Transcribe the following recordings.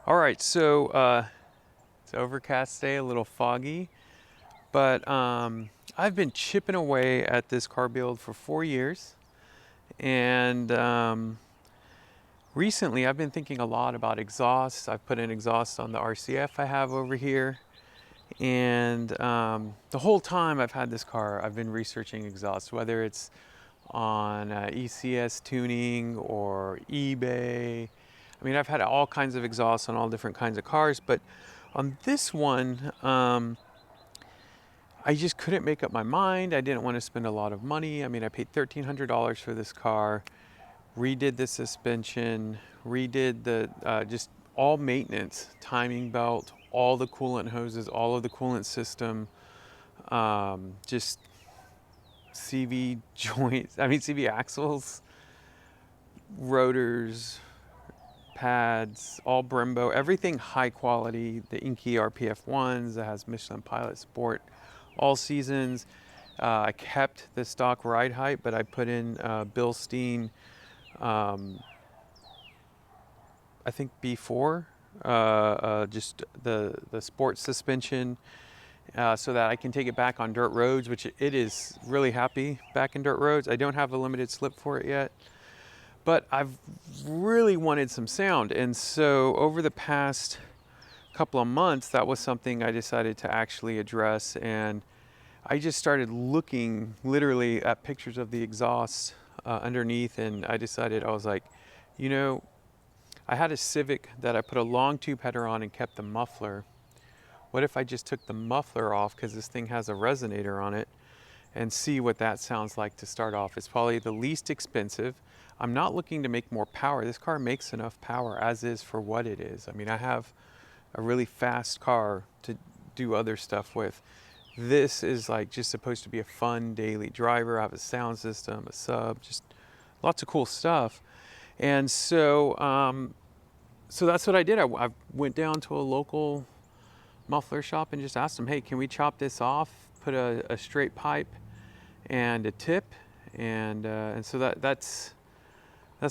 All right, so it's overcast day, a little foggy, but I've been chipping away at this car build for 4 years, and recently I've been thinking a lot about exhaust. I've put an exhaust on the RCF I have over here, and the whole time I've had this car, I've been researching exhaust, whether it's on ECS tuning or eBay. I mean, I've had all kinds of exhausts on all different kinds of cars, but on this one, I just couldn't make up my mind. I didn't want to spend a lot of money. I mean, I paid $1,300 for this car, redid the suspension, redid the just all maintenance, timing belt, all the coolant hoses, all of the coolant system, just CV joints, CV axles, rotors, pads, all Brembo, everything high quality. The Inky RPF ones that has Michelin Pilot Sport all seasons. I kept the stock ride height, but I put in Bilstein, I think B4, just the sports suspension, so that I can take it back on dirt roads, which it is really happy back in dirt roads. I don't have a limited slip for it yet, but I've really wanted some sound. And so over the past couple of months, that was something I decided to actually address. And I just started looking literally at pictures of the exhaust underneath. And I decided, I was like, you know, I had a Civic that I put a long tube header on and kept the muffler. What if I just took the muffler off, because this thing has a resonator on it, and see what that sounds like to start off? It's probably the least expensive. I'm not looking to make more power. This car makes enough power as is for what it is. I mean, I have a really fast car to do other stuff with. This is like just supposed to be a fun daily driver. I have a sound system, a sub, just lots of cool stuff. And so, so that's what I did. I went down to a local muffler shop and just asked them, hey, can we chop this off, put a straight pipe and a tip, and so that's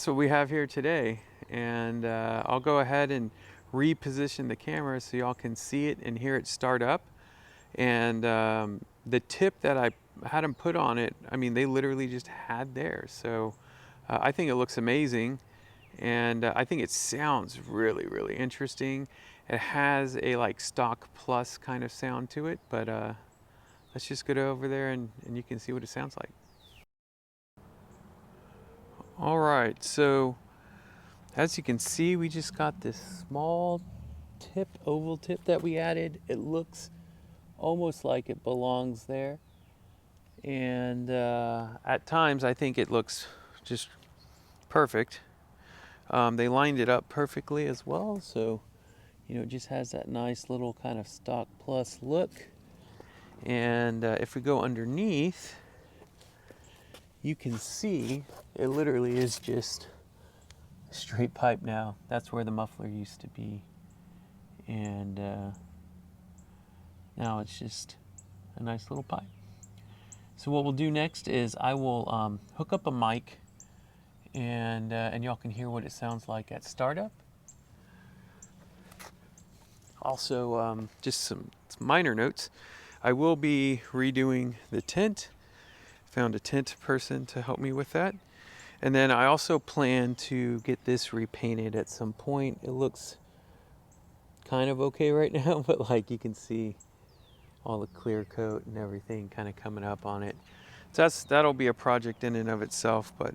what we have here today. And I'll go ahead and reposition the camera so y'all can see it and hear it start up. And the tip that I had them put on it, I mean, they literally just had theirs. So I think it looks amazing, and I think it sounds really, really interesting. It has a like stock plus kind of sound to it, but let's just go over there and you can see what it sounds like. All right, so as you can see, we just got this small tip, oval tip that we added. It looks almost like it belongs there. And at times I think it looks just perfect. They lined it up perfectly as well, so you know, it just has that nice little kind of stock plus look. And if we go underneath, you can see it literally is just a straight pipe now. That's where the muffler used to be. And now it's just a nice little pipe. So what we'll do next is I will hook up a mic, and y'all can hear what it sounds like at startup. Also, just some minor notes. I will be redoing the tint. Found a tint person to help me with that. And then I also plan to get this repainted at some point. It looks kind of okay right now, but like you can see all the clear coat and everything kind of coming up on it. So that'll be a project in and of itself, but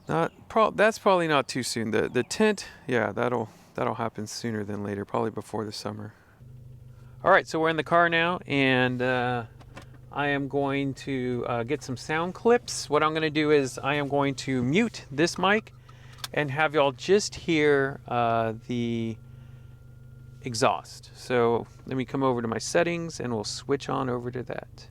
that's probably not too soon. The tint, yeah, that'll happen sooner than later, probably before the summer. All right, so we're in the car now, and I am going to get some sound clips. What I'm going to do is I am going to mute this mic and have y'all just hear the exhaust. So let me come over to my settings and we'll switch on over to that.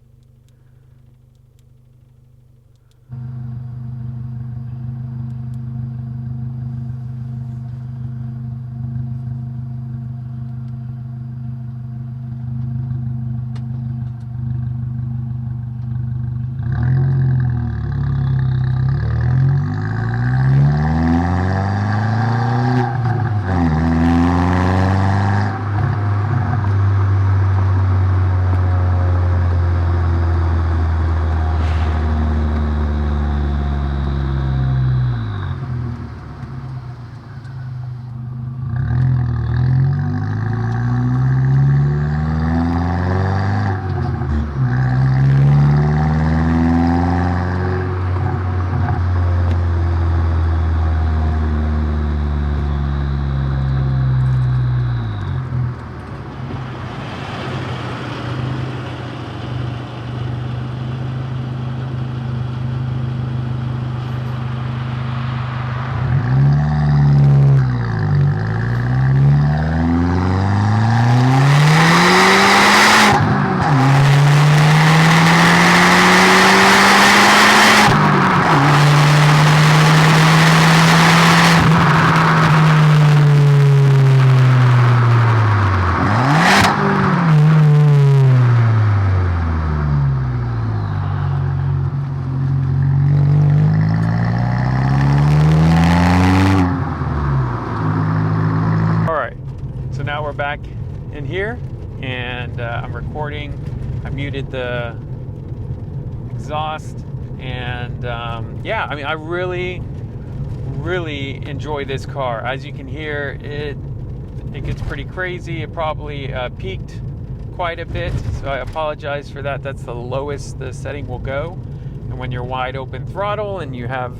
now we're back in here, and I'm recording. I muted the exhaust, and yeah, I mean, I really enjoy this car. As you can hear, it gets pretty crazy. It probably peaked quite a bit, so I apologize for that. That's the lowest the setting will go. And when you're wide open throttle and you have,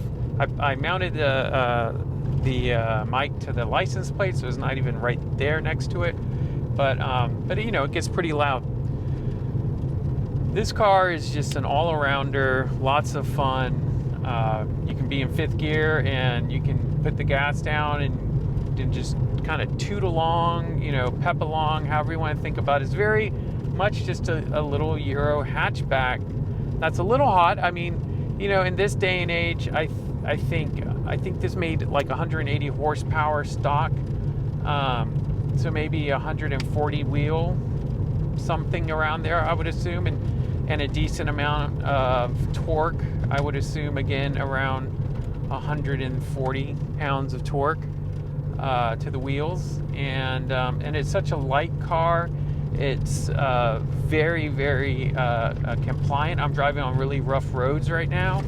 I mounted the mic to the license plate, so it's not even right there next to it. But you know, it gets pretty loud. This car is just an all-arounder, lots of fun. You can be in fifth gear and you can put the gas down and just kind of toot along, you know, pep along, however you want to think about it. It's very much just a little Euro hatchback. That's a little hot. I mean, you know, in this day and age, I think this made like 180 horsepower stock, so maybe 140 wheel, something around there, I would assume, and a decent amount of torque. I would assume again around 140 pounds of torque to the wheels, and it's such a light car. It's very compliant. I'm driving on really rough roads right now,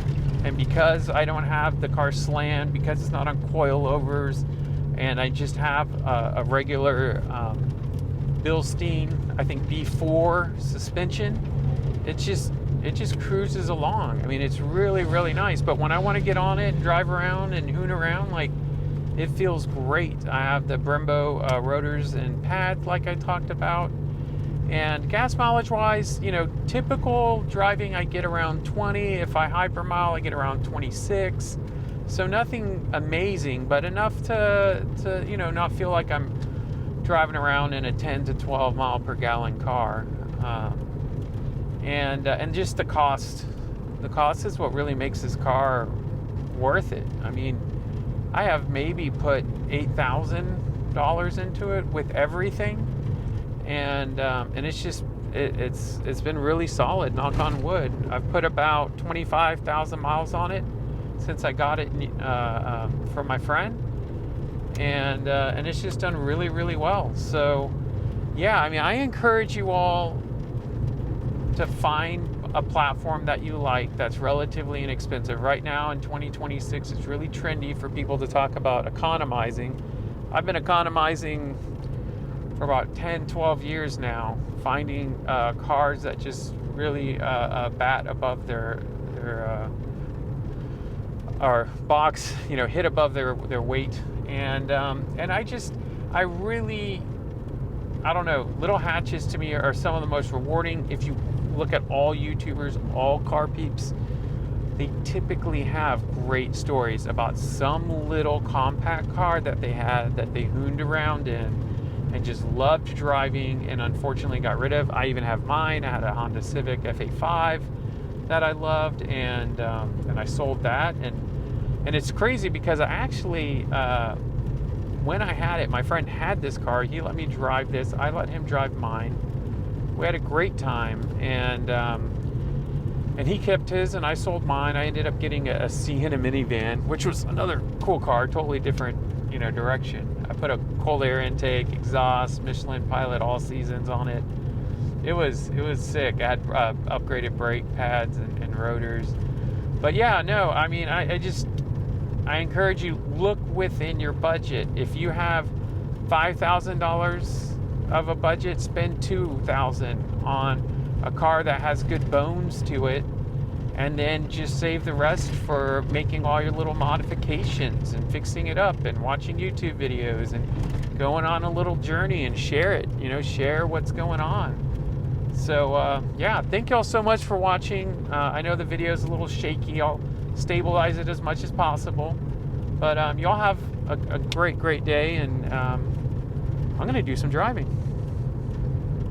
and because I don't have the car slammed, because it's not on coilovers, and I just have a regular Bilstein, I think B4 suspension, it just cruises along. I mean, it's really nice. But when I want to get on it, drive around and hoon around, like, it feels great. I have the Brembo rotors and pads like I talked about. And gas mileage wise, you know, typical driving, I get around 20. If I hypermile, I get around 26. So nothing amazing, but enough to you know, not feel like I'm driving around in a 10 to 12 mile per gallon car. And just the cost. The cost is what really makes this car worth it. I mean, I have maybe put $8,000 into it with everything. And it's just it's been really solid, knock on wood. I've put about 25,000 miles on it since I got it from my friend, and it's just done really well. So yeah, I mean, I encourage you all to find a platform that you like that's relatively inexpensive. Right now in 2026, it's really trendy for people to talk about economizing. I've been economizing for about 10-12 years now, finding cars that just really bat above their or box, you know, hit above their weight, and I really, I don't know, little hatches to me are some of the most rewarding. If you look at all YouTubers, all car peeps, they typically have great stories about some little compact car that they had, that they hooned around in and just loved driving, and unfortunately got rid of. I even have mine. I had a Honda Civic F85 that I loved, and I sold that. And it's crazy because I actually, when I had it, my friend had this car. He let me drive this. I let him drive mine. We had a great time, and he kept his, and I sold mine. I ended up getting a Sienna minivan, which was another cool car, totally different, you know, direction. I put a cold air intake, exhaust, Michelin Pilot all seasons on it. It was sick. I had upgraded brake pads and rotors. But yeah, no, I mean, I encourage you, look within your budget. If you have $5,000 of a budget, spend $2,000 on a car that has good bones to it, and then just save the rest for making all your little modifications and fixing it up and watching YouTube videos and going on a little journey and share it, you know, share what's going on. So yeah, thank y'all so much for watching. I know the video is a little shaky. I'll stabilize it as much as possible, but y'all have a great day, and I'm gonna do some driving.